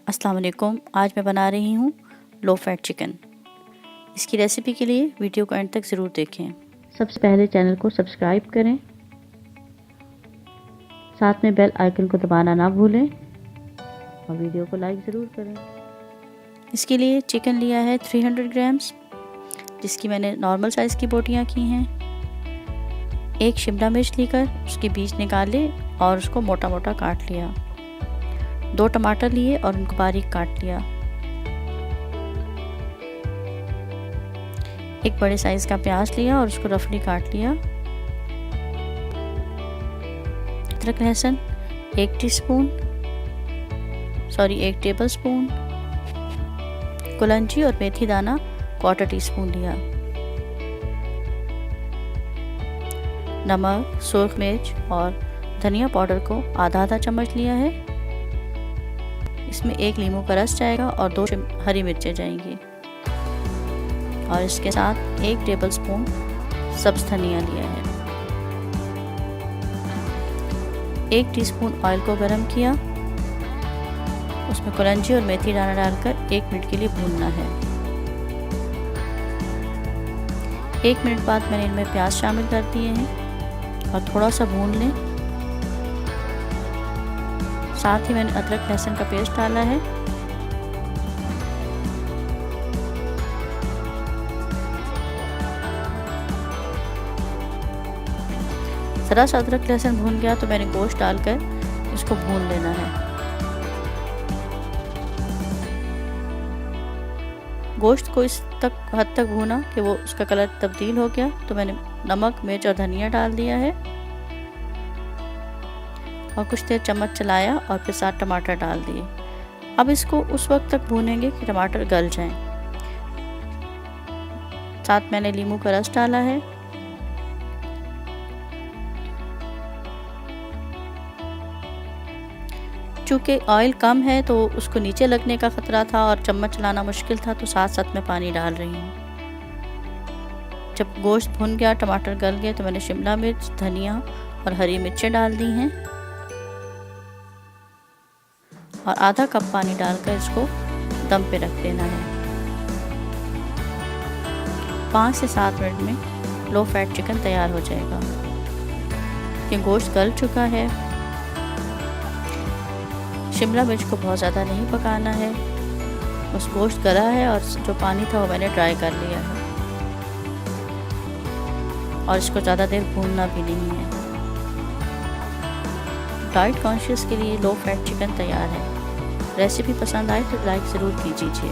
अस्सलाम वालेकुम। आज मैं बना रही हूँ लो फैट चिकन। इसकी रेसिपी के लिए वीडियो को एंड तक ज़रूर देखें। सबसे पहले चैनल को सब्सक्राइब करें, साथ में बेल आइकन को दबाना ना भूलें और वीडियो को लाइक ज़रूर करें। इसके लिए चिकन लिया है 300 ग्राम्स, जिसकी मैंने नॉर्मल साइज़ की बोटियाँ की हैं। एक शिमला मिर्च लेकर उसके बीज निकाले और उसको मोटा मोटा काट लिया। 2 टमाटर लिए और उनको बारीक काट लिया। एक बड़े साइज का प्याज लिया और उसको रफली काट लिया। अदरक लहसुन 1 टेबल स्पून, कुलंजी और मेथी दाना 1/4 टीस्पून लिया। नमक, सुर्ख मिर्च और धनिया पाउडर को आधा चम्मच लिया है। इसमें 1 नींबू का रस जाएगा और 2 हरी मिर्चें जाएंगी और इसके साथ 1 टेबल स्पून सब्ज धनिया लिया है। 1 टीस्पून ऑयल को गरम किया, उसमें कुलंजी और मेथी दाना डालकर 1 मिनट के लिए भूनना है। 1 मिनट बाद मैंने इनमें प्याज शामिल कर दिए हैं और थोड़ा सा भून लें। साथ ही मैंने अदरक लहसुन का पेस्ट डाला है। ज़रा सा अदरक लहसुन भून गया तो मैंने गोश्त डालकर इसको भून लेना है। गोश्त को इस हद तक भूना कि वो उसका कलर तब्दील हो गया तो मैंने नमक, मिर्च और धनिया डाल दिया है और कुछ देर चम्मच चलाया और फिर 7 टमाटर डाल दिए। अब इसको उस वक्त तक भूनेंगे कि टमाटर गल जाएं। साथ मैंने नींबू का रस डाला है। चूँकि ऑयल कम है तो उसको नीचे लगने का ख़तरा था और चम्मच चलाना मुश्किल था, तो साथ साथ में पानी डाल रही हूँ। जब गोश्त भुन गया, टमाटर गल गए तो मैंने शिमला मिर्च, धनिया और हरी मिर्चें डाल दी हैं और आधा कप पानी डालकर इसको दम पे रख देना है। 5 से 7 मिनट में लो फैट चिकन तैयार हो जाएगा। ये गोश्त गल चुका है। शिमला मिर्च को बहुत ज़्यादा नहीं पकाना है, बस गोश्त गला है और जो पानी था वो मैंने ड्राई कर लिया है और इसको ज़्यादा देर भूनना भी नहीं है। डाइट कॉन्शियस के लिए लो फैट चिकन तैयार है। रेसिपी पसंद आए तो लाइक ज़रूर कीजिए।